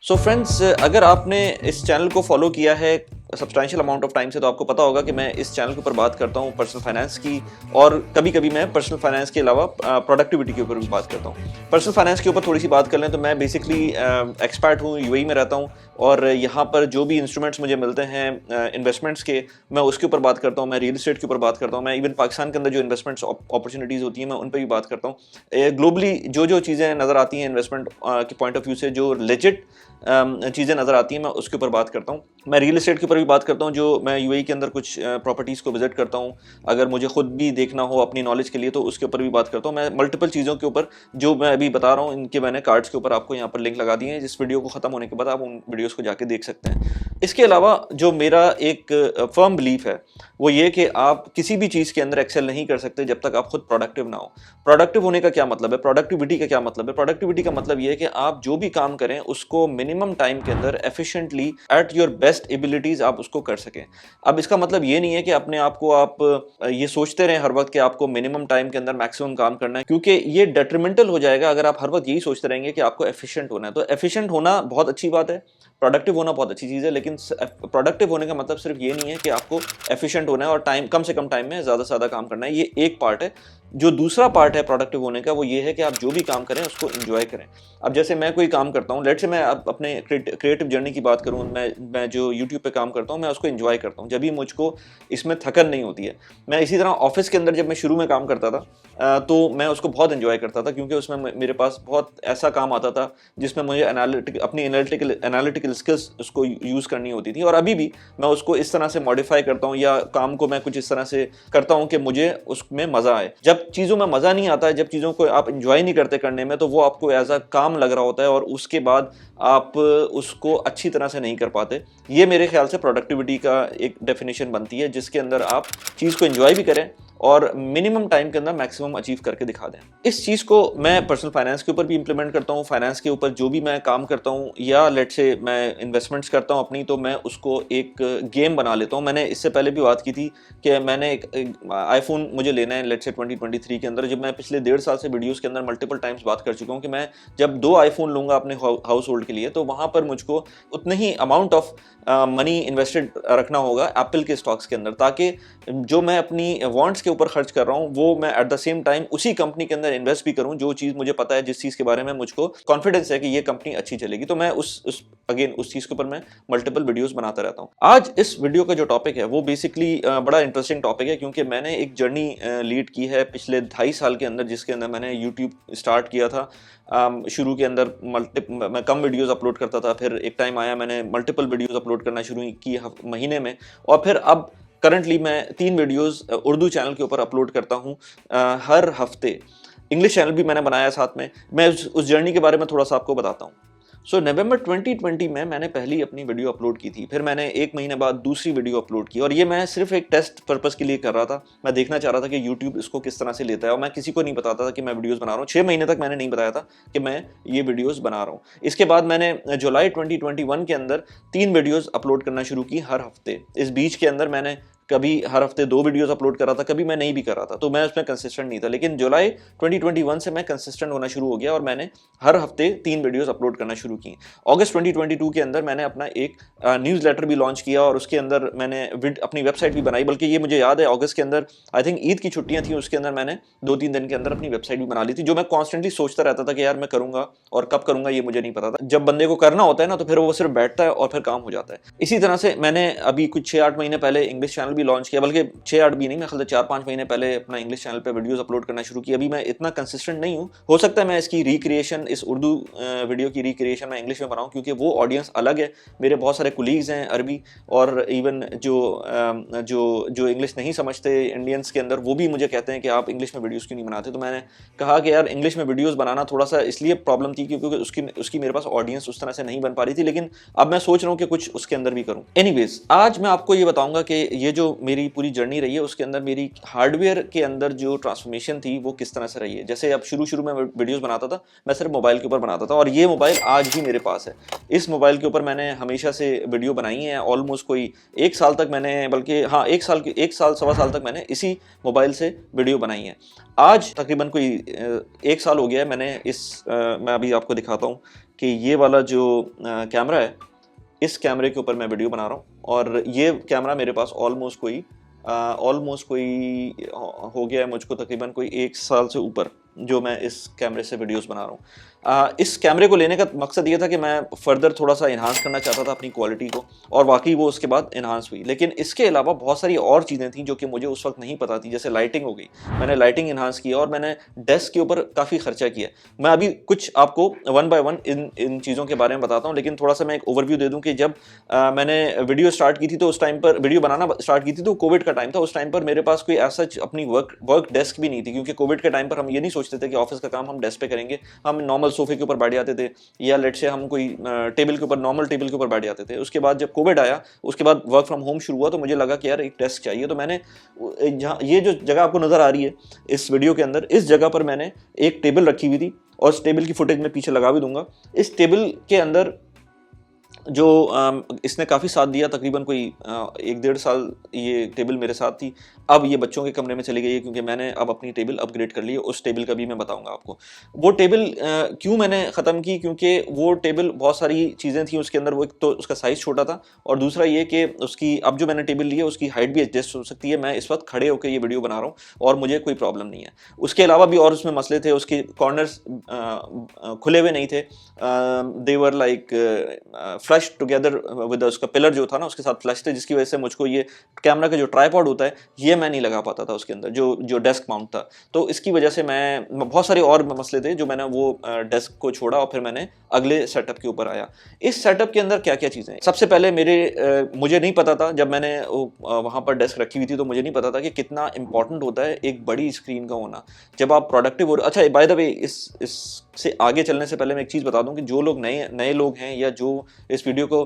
So friends, अगर आपने इस चैनल को फॉलो किया है सब्सटेंशियल अमाउंट ऑफ टाइम से, तो आपको पता होगा कि मैं इस चैनल के ऊपर बात करता हूँ पर्सनल फाइनेंस की, और कभी कभी मैं पर्सनल फाइनेंस के अलावा प्रोडक्टिविटी के ऊपर भी बात करता हूँ। पर्सनल फाइनेंस के ऊपर थोड़ी सी बात कर लें तो मैं बेसिकली एक्सपर्ट हूँ, यूएई में रहता हूँ, और यहाँ पर जो भी इंस्ट्रूमेंट्स मुझे मिलते हैं इन्वेस्टमेंट्स के, मैं उसके ऊपर बात करता हूँ। मैं रियल एस्टेट के ऊपर बात करता हूँ। मैं इवन पाकिस्तान के अंदर जो इन्वेस्टमेंट्स अपॉर्चुनिटीज़ होती हैं मैं उन पर भी बात करता हूँ। ग्लोबली जो चीज़ें नज़र आती हैं इन्वेस्टमेंट के पॉइंट ऑफ व्यू से, जो लेजिट चीज़ें नज़र आती हैं, मैं उसके ऊपर बात करता हूँ। मैं रियल एस्टेट के ऊपर भी बात करता हूँ, जो मैं यूएई के अंदर कुछ प्रॉपर्टीज़ को विजिट करता हूँ। अगर मुझे खुद भी देखना हो अपनी नॉलेज के लिए तो उसके ऊपर भी बात करता हूँ। मैं मल्टीपल चीज़ों के ऊपर जो मैं अभी बता रहा हूँ, इनके मैंने कार्ड्स के ऊपर आपको यहाँ पर लिंक लगा दिए हैं, जिस वीडियो को ख़त्म होने के बाद आप उन वीडियोज़ को जाके देख सकते हैं। इसके अलावा जो मेरा एक फर्म बिलीफ है वो ये कि आप किसी भी चीज़ के अंदर एक्सेल नहीं कर सकते जब तक आप खुद प्रोडक्टिव ना हो। प्रोडक्टिव होने का क्या मतलब है, प्रोडक्टिविटी का क्या मतलब है? प्रोडक्टिविटी का मतलब ये है कि आप जो भी काम करें उसको मिनिमम टाइम के अंदर efficiently at your best abilities आप उसको कर सकें। अब इसका मतलब ये नहीं है कि अपने आप को आप ये सोचते रहें हर वक्त कि आपको मिनिमम टाइम के अंदर मैक्सिमम काम करना है, क्योंकि ये डेट्रीमेंटल हो जाएगा अगर आप हर वक्त यही सोचते रहेंगे कि आपको एफिशिएंट होना है। तो एफिशिएंट होना बहुत अच्छी बात है, प्रोडक्टिव होना बहुत अच्छी चीज़ है, लेकिन प्रोडक्टिव होने का मतलब सिर्फ ये नहीं है कि आपको एफिशिएंट होना है और टाइम कम से कम टाइम में ज़्यादा से ज़्यादा काम करना है। ये एक पार्ट है। जो दूसरा पार्ट है प्रोडक्टिव होने का वो ये है कि आप जो भी काम करें उसको एंजॉय करें। अब जैसे मैं कोई काम करता हूँ, लेट से मैं अब अपने क्रिएटिव जर्नी की बात करूँ, मैं जो यूट्यूब पे काम करता हूँ मैं उसको एंजॉय करता हूँ, जब भी मुझको इसमें थकन नहीं होती है। मैं इसी तरह ऑफिस के अंदर जब मैं शुरू में काम करता था तो मैं उसको बहुत एंजॉय करता था, क्योंकि उसमें मेरे पास बहुत ऐसा काम आता था जिसमें मुझे अपनी एनालिटिकल स्किल्स उसको यूज़ करनी होती थी। और अभी भी मैं उसको इस तरह से मॉडिफाई करता हूँ या काम को मैं कुछ इस तरह से करता हूँ कि मुझे उसमें मज़ा आए। जब चीज़ों में मज़ा नहीं आता है, जब चीज़ों को आप एंजॉय नहीं करते करने में, तो वो आपको एज अ काम लग रहा होता है और उसके बाद आप उसको अच्छी तरह से नहीं कर पाते। ये मेरे ख्याल से प्रोडक्टिविटी का एक डेफिनेशन बनती है, जिसके अंदर आप चीज़ को एंजॉय भी करें और मिनिमम टाइम के अंदर मैक्सिमम अचीव करके दिखा दें। इस चीज़ को मैं पर्सनल फाइनेंस के ऊपर भी इंप्लीमेंट करता हूँ। फाइनेंस के ऊपर जो भी मैं काम करता हूँ या लेट से मैं इन्वेस्टमेंट्स करता हूँ अपनी, तो मैं उसको एक गेम बना लेता हूँ। मैंने इससे पहले भी बात की थी कि मैंने एक आईफोन मुझे लेना है लेट से 2023 के अंदर। जब मैं पिछले 1.5 साल से वीडियोज़ के अंदर मल्टीपल टाइम्स बात कर चुका हूँ कि मैं जब 2 आईफोन लूँगा अपने हाउस होल्ड के लिए, तो वहाँ पर मुझको उतने ही अमाउंट ऑफ मनी इन्वेस्टेड रखना होगा एप्पल के स्टॉक्स के अंदर, ताकि जो मैं अपनी वांट्स के ऊपर खर्च कर रहा हूँ वो मैं एट द सेम टाइम उसी कंपनी के अंदर इन्वेस्ट भी करूँ जो चीज़ मुझे पता है, जिस चीज़ के बारे में मुझको कॉन्फिडेंस है कि ये कंपनी अच्छी चलेगी। तो मैं उस चीज़ के ऊपर मैं मल्टीपल वीडियोस बनाता रहता हूँ। आज इस वीडियो का जो टॉपिक है वो बेसिकली बड़ा इंटरेस्टिंग टॉपिक है, क्योंकि मैंने एक जर्नी लीड की है पिछले 2.5 साल के अंदर, जिसके अंदर मैंने यूट्यूब स्टार्ट किया था। शुरू के अंदर मैं कम वीडियोस अपलोड करता था, फिर एक टाइम आया मैंने मल्टीपल वीडियोस अपलोड करना शुरू की महीने में, और फिर अब करंटली मैं 3 वीडियोस उर्दू चैनल के ऊपर अपलोड करता हूँ हर हफ्ते। इंग्लिश चैनल भी मैंने बनाया साथ में। मैं उस जर्नी के बारे में थोड़ा सा आपको बताता हूँ। नवंबर 2020 में मैंने पहली अपनी वीडियो अपलोड की थी, फिर मैंने 1 महीने बाद दूसरी वीडियो अपलोड की, और ये मैं सिर्फ एक टेस्ट पर्पस के लिए कर रहा था। मैं देखना चाह रहा था कि यूट्यूब इसको किस तरह से लेता है, और मैं किसी को नहीं बताता था कि मैं वीडियोस बना रहा हूँ। 6 महीने तक मैंने नहीं बताया था कि मैं ये वीडियोस बना रहा हूँ। इसके बाद मैंने जुलाई 2021 के अंदर 3 वीडियोस अपलोड करना शुरू की हर हफ्ते। इस बीच के अंदर मैंने कभी हर हफ्ते 2 वीडियोस अपलोड कर रहा था, कभी मैं नहीं भी कर रहा था, तो मैं उसमें कंसिस्टेंट नहीं था। लेकिन जुलाई 2021 से मैं कंसिस्टेंट होना शुरू हो गया और मैंने हर हफ्ते 3 वीडियोस अपलोड करना शुरू की। अगस्त 2022 के अंदर मैंने अपना एक न्यूज़लेटर भी लॉन्च किया, और उसके अंदर मैंने अपनी वेबसाइट भी बनाई। बल्कि ये मुझे याद है अगस्त के अंदर आई थिंक ईद की छुट्टियां थी, उसके अंदर मैंने 2-3 दिन के अंदर अपनी वेबसाइट भी बना ली थी, जो मैं कॉन्स्टेंटली सोचता रहता था कि यार मैं करूंगा, और कब करूंगा ये मुझे नहीं पता था। जब बंदे को करना होता है ना, तो फिर वो सिर्फ बैठता है और फिर काम हो जाता है। इसी तरह से मैंने अभी कुछ 6-8 महीने पहले इंग्लिश चैनल भी लॉन्च किया, बल्कि 6-8 भी नहीं, मैं ख्याल 4-5 महीने पहले अपना इंग्लिश चैनल पे वीडियोस अपलोड करना शुरू किया। अभी मैं इतना कंसिस्टेंट नहीं हूँ, हो सकता है मैं इसकी रिक्रिएशन, इस उर्दू वीडियो की रिक्रिएशन मैं इंग्लिश में बनाऊँ, क्योंकि वो ऑडियंस अलग है। मेरे बहुत सारे कुलीग्स हैं अरबी, और इवन जो इंग्लिश नहीं समझते इंडियंस के अंदर, वो भी मुझे कहते हैं कि आप इंग्लिश में वीडियोस क्यों नहीं बनाते। तो मैंने कहा कि यार इंग्लिश में वीडियोस बनाना थोड़ा सा इसलिए प्रॉब्लम थी क्योंकि उसकी मेरे पास ऑडियंस उस तरह से नहीं बन पा रही थी, लेकिन अब मैं सोच रहा हूँ कि कुछ उसके अंदर भी करूँ। एनीवेज, आज मैं आपको ये बताऊंगा कि ये जो जो मेरी पूरी जर्नी रही है उसके अंदर मेरी हार्डवेयर के अंदर जो ट्रांसफॉर्मेशन थी वो किस तरह से रही है। जैसे अब शुरू में वीडियोस बनाता था, मैं सिर्फ मोबाइल के ऊपर बनाता था और ये मोबाइल आज भी मेरे पास है। इस मोबाइल के ऊपर मैंने हमेशा से वीडियो बनाई है, ऑलमोस्ट कोई 1 साल तक मैंने, बल्कि हाँ 1 साल सवा साल तक मैंने इसी मोबाइल से वीडियो बनाई है। आज तकरीबन कोई 1 साल हो गया है मैंने मैं अभी आपको दिखाता हूँ कि ये वाला जो कैमरा है, इस कैमरे के ऊपर मैं वीडियो बना रहा हूँ और ये कैमरा मेरे पास ऑलमोस्ट कोई हो गया है मुझको तकरीबन कोई 1 साल से ऊपर जो मैं इस कैमरे से वीडियोस बना रहा हूँ। इस कैमरे को लेने का मकसद ये था कि मैं फर्दर थोड़ा सा इन्हांस करना चाहता था अपनी क्वालिटी को, और वाकई वो उसके बाद इन्हांस हुई। लेकिन इसके अलावा बहुत सारी और चीज़ें थी जो कि मुझे उस वक्त नहीं पता थी। जैसे लाइटिंग हो गई, मैंने लाइटिंग इन्हांस की और मैंने डेस्क के ऊपर काफ़ी खर्चा किया। मैं अभी कुछ आपको वन बाय वन इन चीज़ों के बारे में बताता हूँ, लेकिन थोड़ा सा मैं एक ओवरव्यू दे दूँ कि जब मैंने वीडियो स्टार्ट की थी तो उस टाइम पर वीडियो बनाना स्टार्ट की थी तो कोविड का टाइम था। उस टाइम पर मेरे पास कोई ऐसा अपनी वर्क डेस्क भी नहीं थी, क्योंकि कोविड के टाइम पर हम ये नहीं सोचते थे कि ऑफिस का काम हम डेस्क पे करेंगे। हम नॉर्मल सोफे के ऊपर बैठ जाते थे या लेट से हम कोई टेबल के ऊपर, नॉर्मल टेबल के ऊपर बैठ जाते थे। उसके बाद जब कोविड आया, उसके बाद वर्क फ्रॉम होम शुरू हुआ, तो मुझे लगा कि यार एक डेस्क चाहिए। तो मैंने जहाँ ये जो जगह आपको नज़र आ रही है इस वीडियो के अंदर, इस जगह पर मैंने एक टेबल रखी हुई थी और उस टेबल की फुटेज मैं पीछे लगा भी दूंगा। इस टेबल के अंदर जो इसने काफ़ी साथ दिया, तकरीबन कोई 1-1.5 साल ये टेबल मेरे साथ थी। अब ये बच्चों के कमरे में चली गई है क्योंकि मैंने अब अपनी टेबल अपग्रेड कर ली है। उस टेबल का भी मैं बताऊंगा आपको। वो टेबल क्यों मैंने ख़त्म की, क्योंकि वो टेबल बहुत सारी चीज़ें थी उसके अंदर। वो एक तो उसका साइज़ छोटा था और दूसरा ये कि उसकी अब जो मैंने टेबल ली है उसकी हाइट भी एडजस्ट हो सकती है। मैं इस वक्त खड़े होकर ये वीडियो बना रहा हूँ और मुझे कोई प्रॉब्लम नहीं है। उसके अलावा भी और उसमें मसले थे, उसके कॉर्नर्स खुले हुए नहीं थे, they were like flush together with उसका पिलर जो था ना उसके साथ फ्लश थे, जिसकी वजह से मुझको ये कैमरा का जो ट्राइपॉड होता है ये मैं नहीं लगा पाता था उसके अंदर, जो डेस्क माउंट था। तो इसकी वजह से मैं बहुत सारे और मसले थे जो मैंने वो डेस्क को छोड़ा और फिर मैंने अगले सेटअप के ऊपर आया। इस सेटअप के अंदर क्या क्या चीज़ें, सबसे पहले मुझे नहीं पता था, जब मैंने वहाँ पर डेस्क रखी हुई थी तो मुझे नहीं पता था कि कितना इंपॉर्टेंट होता है एक बड़ी स्क्रीन का होना जब आप प्रोडक्टिव हो। अच्छा, बाय द वे, इससे आगे चलने से पहले मैं एक चीज़ बता दूं कि जो लोग नए लोग हैं या जो इस वीडियो को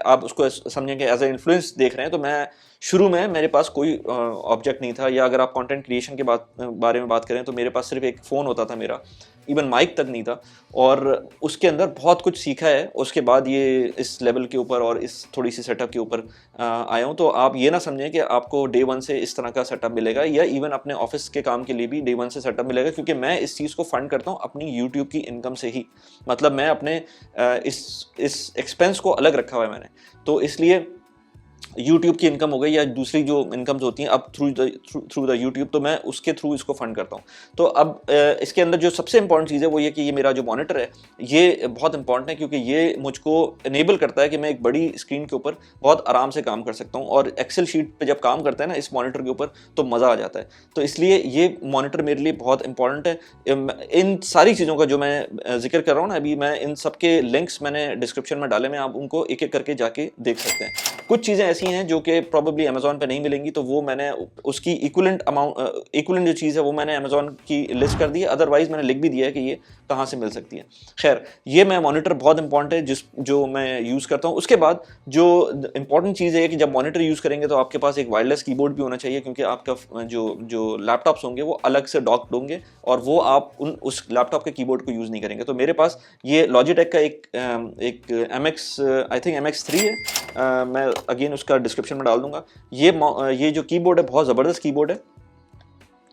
आप उसको समझेंगे एज ए इन्फ्लुएंस देख रहे हैं, तो मैं शुरू में मेरे पास कोई ऑब्जेक्ट नहीं था। या अगर आप कंटेंट क्रिएशन के बारे में बात करें तो मेरे पास सिर्फ एक फ़ोन होता था मेरा, इवन माइक तक नहीं था। और उसके अंदर बहुत कुछ सीखा है, उसके बाद ये इस लेवल के ऊपर और इस थोड़ी सी सेटअप के ऊपर आया हूँ। तो आप ये ना समझें कि आपको डे 1 से इस तरह का सेटअप मिलेगा या इवन अपने ऑफिस के काम के लिए भी डे 1 से सेटअप मिलेगा, क्योंकि मैं इस चीज़ को फंड करता हूँ अपनी यूट्यूब की इनकम से ही। मतलब मैं अपने इस एक्सपेंस को अलग रखा हुआ है मैंने, तो इसलिए यूट्यूब की इनकम हो गई या दूसरी जो इनकम्स होती हैं अब थ्रू द यूट्यूब, तो मैं उसके थ्रू इसको फंड करता हूँ। तो अब इसके अंदर जो सबसे इंपॉर्टेंट चीज़ है वो ये कि ये मेरा जो मॉनिटर है ये बहुत इंपॉर्टेंट है, क्योंकि ये मुझको इनेबल करता है कि मैं एक बड़ी स्क्रीन के ऊपर बहुत आराम से काम कर सकता हूँ। और एक्सेल शीट पे जब काम करते हैं ना इस मॉनिटर के ऊपर तो मज़ा आ जाता है। तो इसलिए ये मॉनिटर मेरे लिए बहुत इंपॉर्टेंट है। इन सारी चीज़ों का जो मैं जिक्र कर रहा हूँ ना अभी, मैं इन सब के लिंक्स मैंने डिस्क्रिप्शन में डाले, में आप उनको एक एक करके जाके देख सकते हैं। कुछ चीज़ें ऐसी हैं जो कि प्रॉब्ली अमेज़ॉन पे नहीं मिलेंगी, तो वो मैंने उसकी इक्विवेलेंट जो चीज़ है वो मैंने अमेज़ॉन की लिस्ट कर दी है। अदरवाइज़ मैंने लिख भी दिया है कि ये कहाँ से मिल सकती है। खैर, ये मैं मॉनिटर बहुत इंपॉर्टेंट है जो मैं यूज़ करता हूँ। उसके बाद जो इंपॉर्टेंट चीज़ है कि जब मॉनिटर यूज़ करेंगे तो आपके पास एक वायरलेस कीबोर्ड भी होना चाहिए, क्योंकि आपका जो लैपटॉप्स होंगे वो अलग से डॉक्ड होंगे और वो आप उस लैपटॉप के कीबोर्ड को यूज़ नहीं करेंगे। तो मेरे पास ये लॉजिटेक का एक आई थिंक MX3 है। मैं अगेन उसका डिस्क्रिप्शन में डाल दूंगा। ये जो कीबोर्ड है बहुत ज़बरदस्त कीबोर्ड है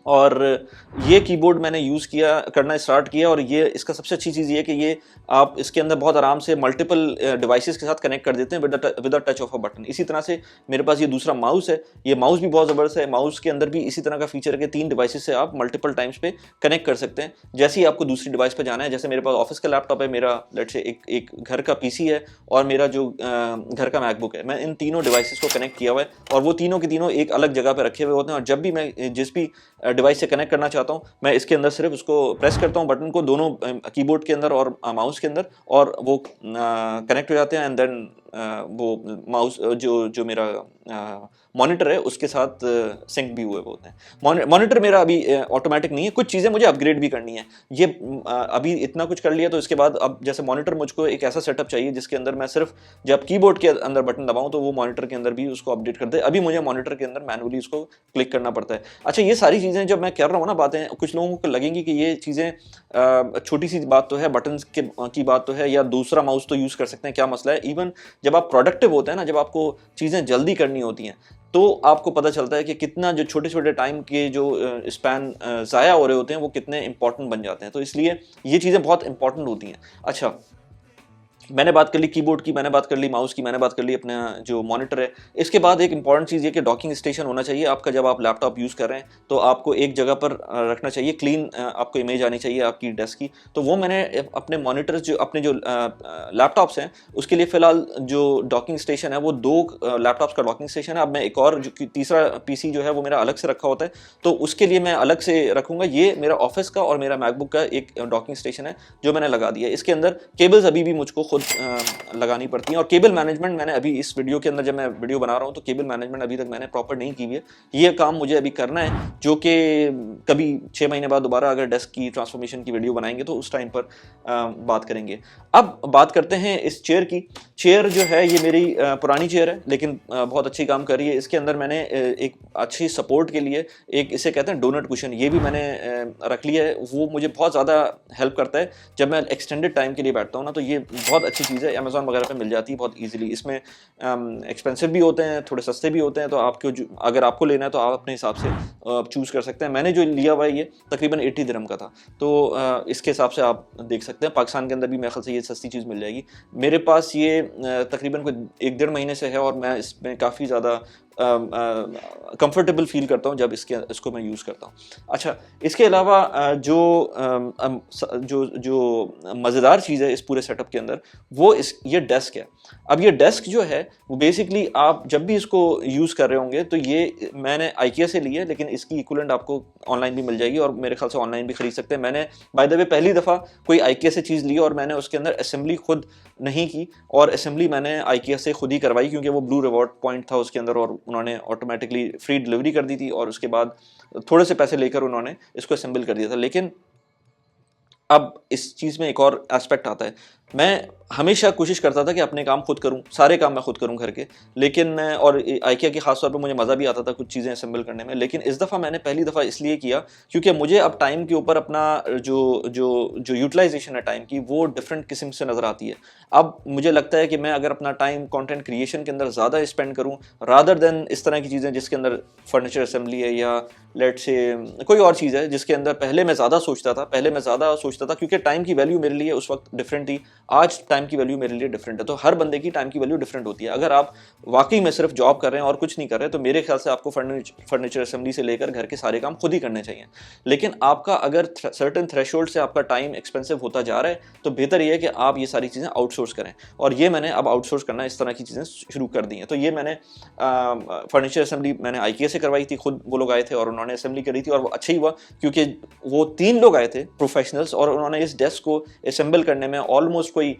और ये कीबोर्ड मैंने यूज़ करना स्टार्ट किया। और ये इसका सबसे अच्छी चीज़ ये है कि ये आप इसके अंदर बहुत आराम से मल्टीपल डिवाइसेस के साथ कनेक्ट कर देते हैं with a touch of a button. इसी तरह से मेरे पास ये दूसरा माउस है, ये माउस भी बहुत ज़बरदस्त है। माउस के अंदर भी इसी तरह का फीचर है कि 3 डिवाइसेस से आप मल्टीपल टाइम्स पे कनेक्ट कर सकते हैं जैसे ही आपको दूसरी डिवाइस पर जाना है। जैसे मेरे पास ऑफिस का लैपटॉप है, मेरा लेट्स से एक घर का PC है और मेरा जो घर का मैकबुक है, मैं इन तीनों डिवाइसेस को कनेक्ट किया हुआ है और वो तीनों के तीनों एक अलग जगह पर रखे हुए होते हैं। और जब भी मैं जिस भी डिवाइस से कनेक्ट करना चाहता हूं मैं इसके अंदर सिर्फ उसको प्रेस करता हूं बटन को, दोनों कीबोर्ड के अंदर और माउस के अंदर, और वो कनेक्ट हो जाते हैं। एंड देन वो माउस जो मेरा मॉनिटर है उसके साथ सिंक भी हुए होते हैं। मॉनिटर मेरा अभी ऑटोमेटिक नहीं है, कुछ चीज़ें मुझे अपग्रेड भी करनी है। ये अभी इतना कुछ कर लिया तो इसके बाद अब जैसे मॉनिटर मुझको एक ऐसा सेटअप चाहिए जिसके अंदर मैं सिर्फ जब कीबोर्ड के अंदर बटन दबाऊं तो वो मॉनिटर के अंदर भी उसको अपडेट कर दे। अभी मुझे मॉनिटर के अंदर मैनुअली उसको क्लिक करना पड़ता है। अच्छा, ये सारी चीज़ें जब मैं कर रहा हूँ ना बातें, कुछ लोगों को लगेंगी कि ये चीज़ें छोटी सी बात तो है, बटन की बात तो है, या दूसरा माउस तो यूज़ कर सकते हैं, क्या मसला है। इवन जब आप प्रोडक्टिव होते हैं ना, जब आपको चीज़ें जल्दी करनी होती हैं तो आपको पता चलता है कि कितना जो छोटे छोटे टाइम के जो स्पैन ज़ाया हो रहे होते हैं वो कितने इंपॉर्टेंट बन जाते हैं। तो इसलिए ये चीज़ें बहुत इंपॉर्टेंट होती हैं। अच्छा, मैंने बात कर ली कीबोर्ड की, मैंने बात कर ली माउस की, मैंने बात कर ली अपना जो मॉनिटर है। इसके बाद एक इंपॉर्टेंट चीज़ ये कि डॉकिंग स्टेशन होना चाहिए आपका। जब आप लैपटॉप यूज़ कर रहे हैं तो आपको एक जगह पर रखना चाहिए, क्लीन आपको इमेज आनी चाहिए आपकी डेस्क की। तो वो मैंने अपने मॉनिटर्स जो अपने जो लैपटॉप्स हैं उसके लिए फ़िलहाल जो डॉकिंग स्टेशन है वो 2 लैपटॉप्स का डॉकिंग स्टेशन है। अब मैं एक और जो तीसरा पीसी जो है वो मेरा अलग से रखा होता है, तो उसके लिए मैं अलग से रखूँगा। ये मेरा ऑफिस का और मेरा मैकबुक का एक डॉकिंग स्टेशन है जो मैंने लगा दिया है। इसके अंदर केबल्स अभी भी मुझको खुद लगानी पड़ती हैं, और केबल मैनेजमेंट मैंने अभी इस वीडियो के अंदर जब मैं वीडियो बना रहा हूँ तो केबल मैनेजमेंट अभी तक मैंने प्रॉपर नहीं की हुई है। ये काम मुझे अभी करना है, जो कि कभी 6 महीने बाद दोबारा अगर डेस्क की ट्रांसफॉर्मेशन की वीडियो बनाएंगे तो उस टाइम पर बात करेंगे। अब बात करते हैं इस चेयर की। चेयर जो है ये मेरी पुरानी चेयर है, लेकिन बहुत अच्छी काम कर रही है। इसके अंदर मैंने एक अच्छी सपोर्ट के लिए एक, इसे कहते हैं डोनट कुशन, ये भी मैंने रख लिया है। वो मुझे बहुत ज़्यादा हेल्प करता है जब मैं एक्सटेंडेड टाइम के लिए बैठता हूँ ना, तो ये बहुत अच्छी चीज़ है। अमेज़ॉन वगैरह पे मिल जाती है बहुत ईजिली। इसमें एक्सपेंसिव भी होते हैं, थोड़े सस्ते भी होते हैं, तो आपको अगर आपको लेना है तो आप अपने हिसाब से चूज़ कर सकते हैं। मैंने जो लिया हुआ है ये तकरीबन 80 दिरहम का था, तो इसके हिसाब से आप देख सकते हैं। पाकिस्तान के अंदर भी मेरे ख्याल से ये सस्ती चीज़ मिल जाएगी। मेरे पास ये तकरीबन कोई 1-1.5 महीने से है और मैं इसमें काफ़ी ज़्यादा कंफर्टेबल फील करता हूँ जब इसको मैं यूज़ करता हूँ। अच्छा, इसके अलावा जो मज़ेदार चीज़ है इस पूरे सेटअप के अंदर वो ये डेस्क है। अब ये डेस्क जो है वो बेसिकली आप जब भी इसको यूज़ कर रहे होंगे तो ये मैंने IKEA से ली है, लेकिन इसकी इक्विवेलेंट आपको ऑनलाइन भी मिल जाएगी और मेरे ख्याल से ऑनलाइन भी खरीद सकते हैं। मैंने बाय द वे पहली दफ़ा कोई IKEA से चीज़ ली और मैंने उसके अंदर असेंबली खुद नहीं की, और असेंबली मैंने IKEA से खुद ही करवाई क्योंकि वो ब्लू रिवॉर्ड पॉइंट था उसके अंदर, और उन्होंने ऑटोमेटिकली फ्री डिलीवरी कर दी थी और उसके बाद थोड़े से पैसे लेकर उन्होंने इसको असेंबल कर दिया था। लेकिन अब इस चीज़ में एक और एस्पेक्ट आता है। मैं हमेशा कोशिश करता था कि अपने काम खुद करूं, सारे काम मैं खुद करूं घर के, लेकिन और IKEA की खास तौर पे मुझे मज़ा भी आता था कुछ चीज़ें असेंबल करने में। लेकिन इस दफ़ा मैंने पहली दफ़ा इसलिए किया क्योंकि मुझे अब टाइम के ऊपर अपना जो यूटिलाइजेशन है टाइम की वो डिफरेंट किस्म से नज़र आती है। अब मुझे लगता है कि मैं अगर अपना टाइम कंटेंट क्रिएशन के अंदर ज़्यादा स्पेंड करूँ रादर देन इस तरह की चीज़ें जिसके अंदर फर्नीचर असेंबली है या लेट से कोई और चीज़ है जिसके अंदर पहले मैं ज़्यादा सोचता था क्योंकि टाइम की वैल्यू मेरे लिए उस वक्त डिफरेंट थी, आज टाइम की वैल्यू मेरे लिए डिफरेंट है। तो हर बंदे की टाइम की वैल्यू डिफरेंट होती है। अगर आप वाकई में सिर्फ जॉब कर रहे हैं और कुछ नहीं कर रहे तो मेरे ख्याल से आपको फर्नीचर असेंबली से लेकर घर के सारे काम खुद ही करने चाहिए। लेकिन आपका अगर सर्टेन थ्रेशोल्ड से आपका टाइम एक्सपेंसिव होता जा रहा है तो बेहतर ये है कि आप ये सारी चीज़ें आउटसोर्स करें, और ये मैंने अब आउटसोर्स करना इस तरह की चीज़ें शुरू कर दी हैं। तो ये मैंने फर्नीचर असेंबली मैंने IKEA से करवाई थी, खुद वो लोग आए थे और उन्होंने असेंबली करी थी, और वो अच्छा ही हुआ क्योंकि वो 3 लोग आए थे प्रोफेशनल्स और उन्होंने इस डेस्क को असेंबल करने में ऑलमोस्ट कोई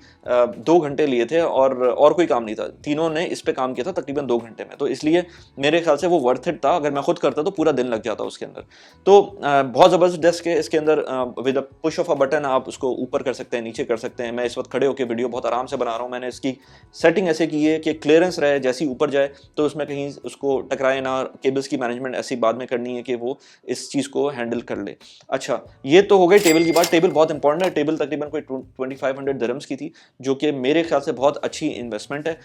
2 घंटे लिए थे, और कोई काम नहीं था। तीनों ने इस पे काम किया था तकरीबन 2 घंटे में। तो इसलिए मेरे ख्याल से वो वर्थ इट था। अगर मैं खुद करता तो पूरा दिन लग जाता उसके अंदर। तो बहुत ज़बरदस्त डेस्क है। इसके अंदर with a push of a button आप उसको ऊपर कर सकते हैं, नीचे कर सकते हैं। मैं इस वक्त खड़े होकर वीडियो बहुत आराम से बना रहा हूँ। मैंने इसकी सेटिंग ऐसे की है कि क्लियरेंस रहे, जैसी ऊपर जाए तो उसमें कहीं उसको टकराए ना। केबल्स की मैनेजमेंट ऐसी बाद में करनी है कि वो इस चीज़ को हैंडल कर ले। अच्छा, ये तो हो गई टेबल की बात। टेबल बहुत इंपॉर्टेंट है। टेबल तकरीबन कोई 2500 दिरहम्स की थी, जो कि मेरे ख्याल से बहुत अच्छी इन्वेस्टमेंट है।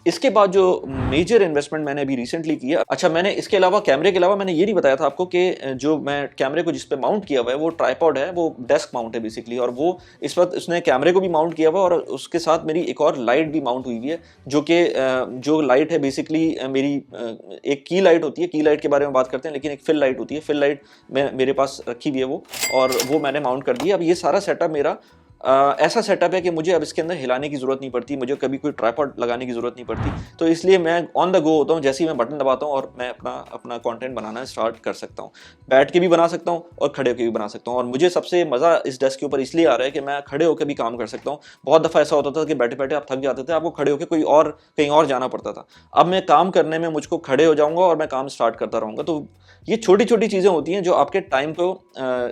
इसके बाद जो मेजर इन्वेस्टमेंट मैंने अभी रिसेंटली किया, अच्छा मैंने इसके अलावा कैमरे के अलावा मैंने ये नहीं बताया था आपको कि जो मैं कैमरे को जिस पे माउंट किया हुआ है वो ट्राइपॉड है, वो डेस्क माउंट है बेसिकली, और वो इस वक्त उसने कैमरे को भी माउंट किया हुआ है और उसके साथ मेरी एक और लाइट भी माउंट हुई हुई है, जो कि जो लाइट है बेसिकली मेरी एक की लाइट होती है। की लाइट के बारे में बात करते हैं, लेकिन एक फिल लाइट होती है। फिल लाइट मेरे पास रखी हुई है वो, और वो मैंने माउंट कर दी है। अब ये सारा सेटअप मेरा ऐसा सेटअप है कि मुझे अब इसके अंदर हिलाने की ज़रूरत नहीं पड़ती, मुझे कभी कोई ट्राइपॉड लगाने की ज़रूरत नहीं पड़ती। तो इसलिए मैं ऑन द गो होता हूँ, जैसे ही मैं बटन दबाता हूँ और मैं अपना कंटेंट बनाना स्टार्ट कर सकता हूँ। बैठ के भी बना सकता हूँ और खड़े होकर भी बना सकता हूँ। और मुझे सबसे मज़ा इस डेस्क के ऊपर इसलिए आ रहा है कि मैं खड़े होकर भी काम कर सकता हूँ। बहुत दफ़ा ऐसा होता था कि बैठे बैठे आप थक जाते थे, आपको खड़े होकर कहीं और जाना पड़ता था। अब मैं काम करने में मुझको खड़े हो जाऊंगा और मैं काम स्टार्ट करता रहूंगा। तो ये छोटी छोटी चीज़ें होती हैं जो आपके टाइम को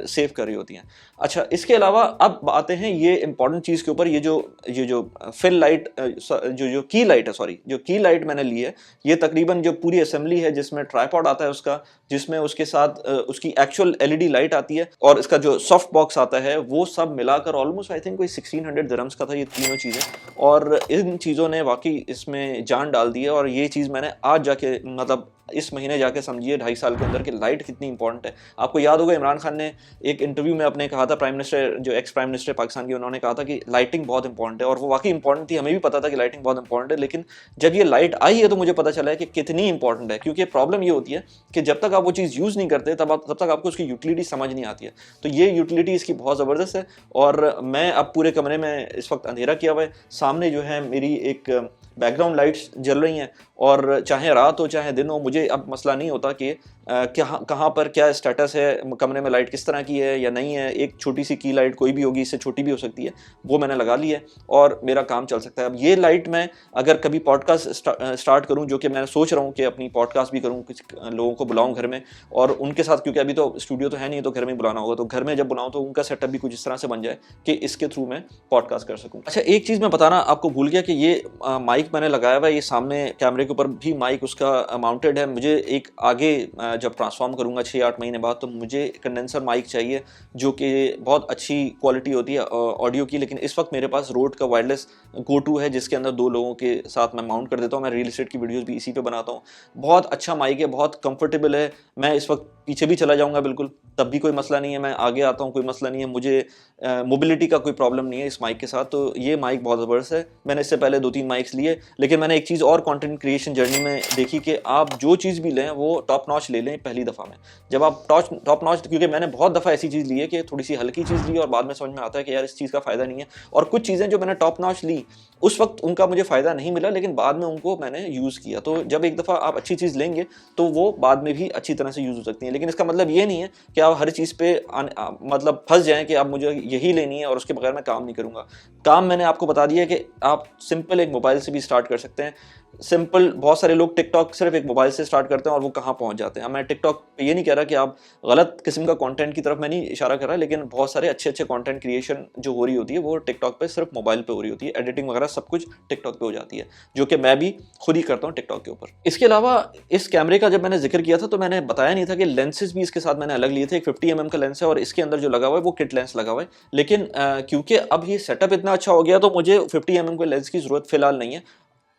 सेव कर रही होती हैं। अच्छा, इसके अलावा अब आते हैं ये इंपॉर्टेंट चीज़ के ऊपर। ये जो फिल लाइट, जो की लाइट है, सॉरी, जो की लाइट मैंने ली है, ये तकरीबन जो पूरी असेंबली है जिसमें ट्राइपॉड आता है उसका, जिसमें उसके साथ उसकी एक्चुअल एलईडी लाइट आती है और इसका जो सॉफ्ट बॉक्स आता है, वो सब मिलाकर ऑलमोस्ट आई थिंक कोई 1600 दिरहम्स का था ये तीनों चीज़ें। और इन चीज़ों ने वाकई इसमें जान डाल दी है। और ये चीज़ मैंने आज जाके, मतलब इस महीने जाके समझिए 2.5 साल के अंदर, कि लाइट कितनी इंपॉर्टेंट है। आपको याद होगा इमरान खान ने एक इंटरव्यू में अपने कहा था, प्राइम मिनिस्टर, जो एक्स प्राइम मिनिस्टर पाकिस्तान के, उन्होंने कहा था कि लाइटिंग बहुत इंपॉर्टेंट है। और वो वाकई इंपॉर्टेंट थी, हमें भी पता था कि लाइटिंग बहुत इंपॉर्टेंट है। लेकिन जब ये लाइट आई है तो मुझे पता चला है कि कितनी इंपॉर्टेंट है। क्योंकि प्रॉब्लम ये होती है कि जब तक आप वो चीज़ यूज़ नहीं करते तब तक आपको उसकी यूटिलिटी समझ नहीं आती है। तो ये यूटिलिटी इसकी बहुत ज़बरदस्त है। और मैं अब पूरे कमरे में इस वक्त अंधेरा किया हुआ है, सामने जो है मेरी एक बैकग्राउंड लाइट्स जल रही हैं। और चाहे रात हो चाहे दिन हो, मुझे अब मसला नहीं होता कि कहाँ पर क्या स्टेटस है, कमरे में लाइट किस तरह की है या नहीं है। एक छोटी सी की लाइट कोई भी होगी, इससे छोटी भी हो सकती है, वो मैंने लगा ली है और मेरा काम चल सकता है। अब ये लाइट मैं अगर कभी पॉडकास्ट स्टार्ट करूँ, जो कि मैं सोच रहा हूँ कि अपनी पॉडकास्ट भी करूँ, कुछ लोगों को बुलाऊँ घर में और उनके साथ, क्योंकि अभी तो स्टूडियो तो है नहीं, तो घर में बुलाना होगा, तो घर में जब बुलाऊँ तो उनका सेटअप भी कुछ इस तरह से बन जाए कि इसके थ्रू मैं पॉडकास्ट कर सकूँ। अच्छा, एक चीज़ मैं बताना आपको भूल गया कि ये माइक मैंने लगाया हुआ है, ये सामने कैमरे के ऊपर भी माइक उसका माउंटेड है। मुझे एक आगे जब ट्रांसफॉर्म करूँगा 6-8 महीने बाद, तो मुझे कंडेंसर माइक चाहिए जो कि बहुत अच्छी क्वालिटी होती है ऑडियो की। लेकिन इस वक्त मेरे पास रोड का वायरलेस गो टू है, जिसके अंदर 2 लोगों के साथ मैं माउंट कर देता हूँ। मैं रियल एस्टेट की वीडियोस भी इसी पे बनाता हूँ। बहुत अच्छा माइक है, बहुत कंफर्टेबल है। मैं इस वक्त पीछे भी चला जाऊँगा बिल्कुल, तब भी कोई मसला नहीं है। मैं आगे आता हूँ, कोई मसला नहीं है। मुझे मोबिलिटी का कोई प्रॉब्लम नहीं है इस माइक के साथ। तो ये माइक बहुत ज़बरदस्त है। मैंने इससे पहले 2-3 माइक्स लिए, लेकिन मैंने एक चीज़ और कंटेंट क्रिएशन जर्नी में देखी कि आप जो चीज़ भी लें वो टॉप नॉच ले लें पहली दफ़ा में। जब आप टॉप नॉच, क्योंकि मैंने बहुत दफ़ा ऐसी चीज़ ली है कि थोड़ी सी हल्की चीज़ ली और बाद में समझ में आता है कि यार इस चीज़ का फ़ायदा नहीं है। और कुछ चीज़ें जो मैंने टॉप नॉच ली उस वक्त उनका मुझे फ़ायदा नहीं मिला, लेकिन बाद में उनको मैंने यूज़ किया। तो जब एक दफ़ा आप अच्छी चीज़ लेंगे तो वो बाद में भी अच्छी तरह से यूज़ हो सकती है। लेकिन इसका मतलब ये नहीं है कि आप हर चीज़ पे मतलब फंस जाएं कि अब मुझे यही लेनी है और उसके बगैर मैं काम नहीं करूँगा। काम मैंने आपको बता दिया कि आप सिंपल एक मोबाइल से भी स्टार्ट कर सकते हैं। सिंपल, बहुत सारे लोग टिकटॉक सिर्फ एक मोबाइल से स्टार्ट करते हैं और वो कहाँ पहुँच जाते हैं। अब मैं टिकटॉक पे ये नहीं कह रहा कि आप गलत किस्म का कंटेंट की तरफ मैं नहीं इशारा कर रहा, लेकिन बहुत सारे अच्छे कंटेंट क्रिएशन जो हो रही होती है वो टिकटॉक पे सिर्फ मोबाइल पे हो रही होती है। एडिटिंग वगैरह सब कुछ टिकटॉक पे हो जाती है, जो कि मैं भी खुद ही करता हूँ टिकटॉक के ऊपर। इसके अलावा इस कैमरे का जब मैंने जिक्र किया था तो मैंने बताया नहीं था कि लेंसेज भी इसके साथ मैंने अलग लिए थे। एक 50 mm का लेंस है और इसके अंदर जो लगा हुआ है वो किट लेंस लगा हुआ है। लेकिन क्योंकि अब ये सेटअप इतना अच्छा हो गया तो मुझे 50 mm के लेंस की जरूरत फिलहाल नहीं है।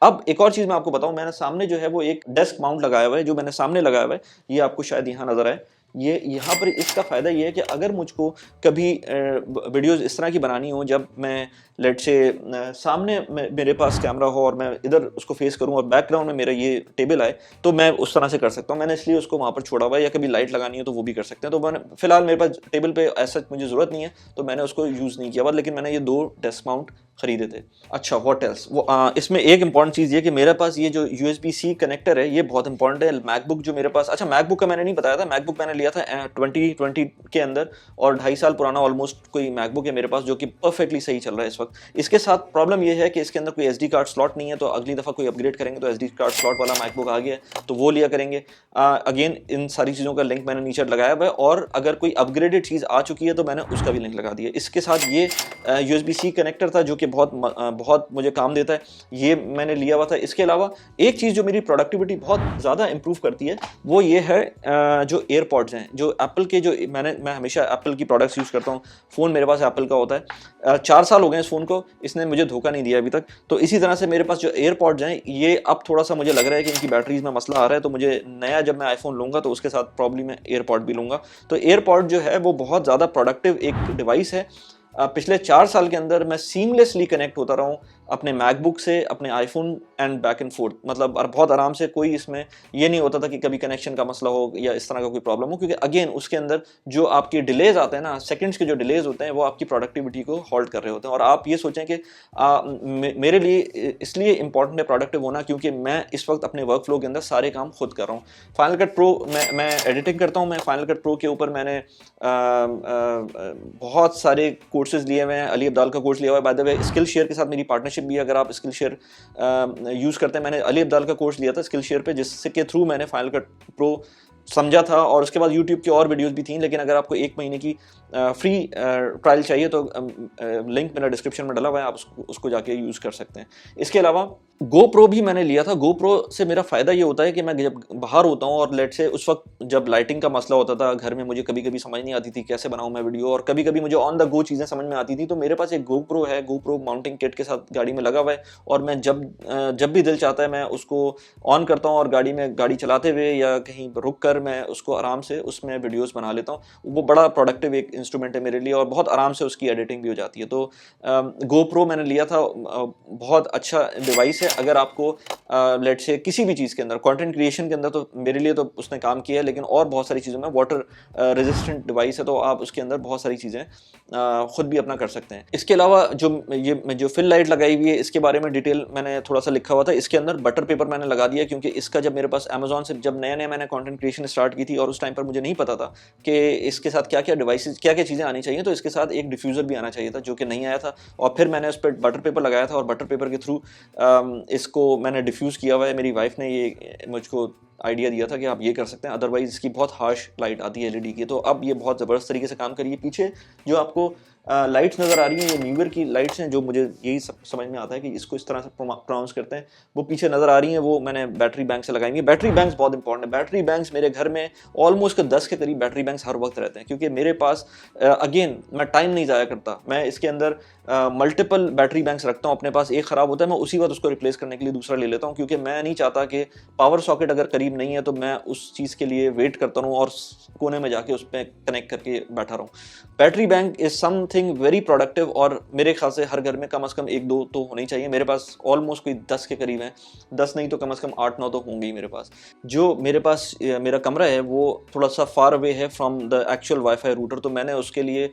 अब एक और चीज़ मैं आपको बताऊं, मैंने सामने जो है वो एक डेस्क माउंट लगाया हुआ है, जो मैंने सामने लगाया हुआ है, ये आपको शायद यहाँ नजर आए। ये यहाँ पर इसका फ़ायदा ये है कि अगर मुझको कभी वीडियोज़ इस तरह की बनानी हो, जब मैं लेट से सामने मेरे पास कैमरा हो और मैं इधर उसको फेस करूँ और बैकग्राउंड में मेरा ये टेबल आए, तो मैं उस तरह से कर सकता हूँ। मैंने इसलिए उसको वहाँ पर छोड़ा हुआ है। या कभी लाइट लगानी है तो वो भी कर सकते हैं। तो मैंने फिलहाल मेरे पास टेबल पे ऐसा मुझे ज़रूरत नहीं है, तो मैंने उसको यूज़ नहीं किया हुआ। लेकिन मैंने ये 2 डेस्क माउंट खरीदे थे। अच्छा, व्हाट एल्स, वो इसमें एक इंपॉर्टेंट चीज़ ये कि मेरे पास ये जो USB-C कनेक्टर है ये बहुत इंपॉर्टेंट है। मैकबुक जो मेरे पास, अच्छा मैकबुक का मैंने नहीं बताया था, मैकबुक मैंने लिया था 2020 के अंदर और 2.5 साल पुराना ऑलमोस्ट कोई मैकबुक है मेरे पास, जो कि परफेक्टली सही चल रहा है इस वक्त। इसके साथ प्रॉब्लम ये है कि इसके अंदर कोई SD कार्ड स्लॉट नहीं है, तो अगली दफ़ा कोई अपग्रेड करेंगे तो SD कार्ड स्लॉट वाला मैकबुक आ गया है तो वो लिया करेंगे। अगेन इन सारी चीज़ों का लिंक मैंने नीचे लगाया हुआ है और अगर कोई अपग्रेडेड चीज़ आ चुकी है तो मैंने उसका भी लिंक लगा दिया। इसके साथ ये USB-C कनेक्टर था जो कि बहुत मुझे काम देता है, ये मैंने लिया हुआ था। इसके अलावा एक चीज़ जो मेरी प्रोडक्टिविटी बहुत ज़्यादा इंप्रूव करती है वो ये है जो एयरपॉड्स हैं, जो एप्पल के, जो मैं हमेशा एप्पल की प्रोडक्ट्स यूज़ करता हूँ। फ़ोन मेरे पास एप्पल का होता है, 4 साल हो गए इस फ़ोन को, इसने मुझे धोखा नहीं दिया अभी तक। तो इसी तरह से मेरे पास जो एयरपॉड्स हैं ये अब थोड़ा सा मुझे लग रहा है कि इनकी बैटरीज में मसला आ रहा है, तो मुझे नया जब मैं आईफोन लूँगा तो उसके साथ प्रॉब्ली मैं एयरपॉड भी लूँगा। तो एयरपॉड जो है वो बहुत ज़्यादा प्रोडक्टिव एक डिवाइस है। पिछले 4 साल के अंदर मैं सीमलेसली कनेक्ट होता रहा हूँ अपने मैकबुक से अपने iPhone and back and fourth, मतलब बहुत आराम से, कोई इसमें ये नहीं होता था कि कभी कनेक्शन का मसला हो या इस तरह का कोई प्रॉब्लम हो, क्योंकि अगेन उसके अंदर जो आपके डिलेज आते हैं ना, सेकंड्स के जो डिलेज होते हैं, वो आपकी प्रोडक्टिविटी को होल्ड कर रहे होते हैं। और आप ये सोचें कि मेरे लिए इसलिए इंपॉर्टेंट है प्रोडक्टिव होना, क्योंकि मैं इस वक्त अपने वर्क फ्लो के अंदर सारे काम खुद कर रहा हूँ। फाइनल कट प्रो मैं एडिटिंग करता हूँ, मैं फाइनल कट प्रो के ऊपर मैंने बहुत सारे कोर्सेज लिए हुए हैं। अली अब्दाल का कोर्स लिया हुआ है, by the way skill share के साथ मेरी पार्टनरशिप भी है। अगर आप स्किल शेयर यूज़ करते हैं, मैंने अली अब्दाल का कोर्स लिया था स्किल शेयर पे, जिसके थ्रू मैंने फाइनल कट प्रो समझा था। और उसके बाद यूट्यूब की और वीडियोस भी थी, लेकिन अगर आपको 1 महीने की फ्री ट्रायल चाहिए तो लिंक मेरा डिस्क्रिप्शन में डला हुआ है, आप उसको जाके यूज़ कर सकते हैं। इसके अलावा GoPro भी मैंने लिया था। GoPro से मेरा फ़ायदा ये होता है कि मैं जब बाहर होता हूँ, और लेट से उस वक्त जब लाइटिंग का मसला होता था घर में, मुझे कभी कभी समझ नहीं आती थी कैसे बनाऊँ मैं वीडियो, और कभी कभी मुझे ऑन द गो चीज़ें समझ में आती थी, तो मेरे पास एक GoPro है, GoPro माउंटिंग किट के साथ गाड़ी में लगा हुआ है, और मैं जब भी दिल चाहता है मैं उसको ऑन करता हूँ, और गाड़ी चलाते हुए या कहीं रुक कर मैं उसको आराम से उसमें वीडियोज़ बना लेता हूँ। वो बड़ा प्रोडक्टिव एक इंस्ट्रूमेंट है मेरे लिए, और बहुत आराम से उसकी एडिटिंग भी हो जाती है। तो GoPro मैंने लिया था, बहुत अच्छा डिवाइस है। अगर आपको लेट से किसी भी चीज़ के अंदर, कंटेंट क्रिएशन के अंदर, तो मेरे लिए तो उसने काम किया है, लेकिन और बहुत सारी चीज़ों में वाटर रेजिस्टेंट डिवाइस है, तो आप उसके अंदर बहुत सारी चीज़ें खुद भी अपना कर सकते हैं। इसके अलावा जो फिल लाइट लगाई हुई है, इसके बारे में डिटेल मैंने थोड़ा सा लिखा हुआ था। इसके अंदर बटर पेपर मैंने लगा दिया, क्योंकि इसका जब मेरे पास अमेजोन से जब नया मैंने कंटेंट क्रिएशन स्टार्ट की थी, और उस टाइम पर मुझे नहीं पता था कि इसके साथ क्या क्या डिवाइसेस, क्या क्या चीज़ें आनी चाहिए, तो इसके साथ एक डिफ्यूज़र भी आना चाहिए था, जो कि नहीं आया था। और फिर मैंने उस पर बटर पेपर लगाया था, और बटर पेपर के थ्रू इसको मैंने डिफ्यूज़ किया हुआ है। मेरी वाइफ ने ये मुझको आइडिया दिया था कि आप ये कर सकते हैं, अदरवाइज इसकी बहुत हार्श लाइट आती है एलईडी की। तो अब ये बहुत ज़बरदस्त तरीके से काम करिए। पीछे जो आपको लाइट्स नज़र आ रही हैं, ये न्यू ईयर की लाइट्स हैं, जो मुझे यही समझ में आता है कि इसको इस तरह से प्रोनाउंस करते हैं। वो पीछे नज़र आ रही हैं, वो मैंने बैटरी बैंक से लगाई हुई है। बैटरी बैंक्स बहुत इंपॉर्टेंट है। बैटरी बैंक्स मेरे घर में ऑलमोस्ट 10 के करीब बैटरी बैंक्स हर वक्त रहते हैं, क्योंकि मेरे पास अगेन मैं टाइम नहीं ज़ाया करता। मैं इसके अंदर मल्टीपल बैटरी बैंक्स रखता हूँ अपने पास। एक ख़राब होता है, मैं उसी वक्त उसको रिप्लेस करने के लिए दूसरा ले लेता हूँ, क्योंकि मैं नहीं चाहता कि पावर सॉकेट अगर करीब नहीं है तो मैं उस चीज़ के लिए वेट करता रहूँ और कोने में जाके उस पर कनेक्ट करके बैठा रहूँ। Battery bank is something very productive, और मेरे ख्याल से हर घर में कम से कम 1-2 तो होनी चाहिए। मेरे पास ऑलमोस्ट कोई 10 के करीब हैं, 10 नहीं तो कम से कम 8-9 तो होंगे ही मेरे पास। जो मेरे पास मेरा कमरा है वो थोड़ा सा फार अवे है from the actual wifi router, तो मैंने उसके लिए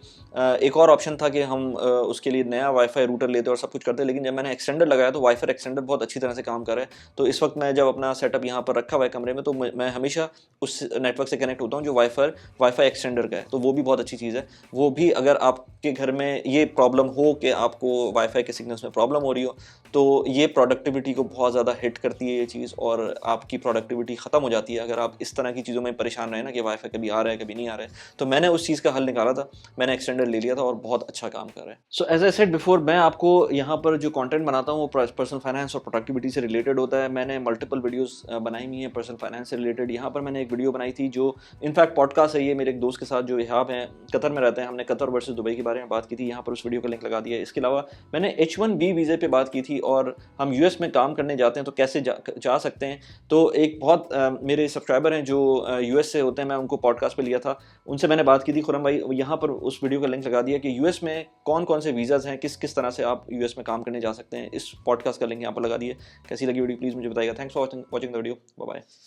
एक और ऑप्शन था कि हम उसके लिए नया वाईफाई रूटर लेते और सब कुछ करते, लेकिन जब मैंने एक्सटेंडर लगाया तो वाईफाई एक्सटेंडर बहुत अच्छी तरह से काम कर रहा है। तो इस वक्त मैं जब अपना सेटअप यहाँ पर रखा हुआ है कमरे में, तो मैं हमेशा उस नेटवर्क से कनेक्ट होता हूँ जो वाईफाई एक्सटेंडर का है। तो वो भी बहुत अच्छी चीज़ है। वो भी अगर आपके घर में ये प्रॉब्लम हो कि आपको वाईफाई के सिग्नल्स में प्रॉब्लम हो रही हो, तो ये प्रोडक्टिविटी को बहुत ज़्यादा हिट करती है ये चीज़, और आपकी प्रोडक्टिविटी ख़त्म हो जाती है अगर आप इस तरह की चीज़ों में परेशान रहे ना कि वाईफाई कभी आ रहा है कभी नहीं आ रहा है। तो मैंने उस चीज़ का हल निकाला था, मैंने एक्सटेंडर ले लिया था और बहुत अच्छा काम कर रहा है। So as I said before, मैं आपको यहाँ पर जो कंटेंट बनाता हूँ वो पर्सनल फाइनेंस और प्रोडक्टिविटी से रिलेटेड होता है। मैंने मल्टीपल वीडियोस बनाई हुई हैं पर्सनल फाइनेंस से रिलेटेड। यहाँ पर मैंने एक वीडियो बनाई थी जो इनफैक्ट पॉडकास्ट है, ये मेरे एक दोस्त के साथ जो इहाब हैं, कतर में रहते हैं, हमने कतर वर्सेस दुबई के बारे में बात की थी। यहाँ पर उस वीडियो का लिंक लगा दिया है। इसके अलावा मैंने H1B वीज़े पे बात की थी, और हम यूएस में काम करने जाते हैं तो कैसे जा सकते हैं। तो एक बहुत मेरे सब्सक्राइबर हैं जो यूएस से होते हैं, मैं उनको पॉडकास्ट पे लिया था, उनसे मैंने बात की थी, खुरम भाई। यहाँ पर उस वीडियो का लिंक लगा दिया कि यूएस में कौन कौन से वीज़ाज़ हैं, किस तरह से आप यूएस में काम करने जा सकते हैं। इस पॉडकास्ट का लिंक यहाँ पर लगा दिए। कैसी लगी वीडियो प्लीज़ मुझे बताइएगा। Thanks for watching the video. Bye bye.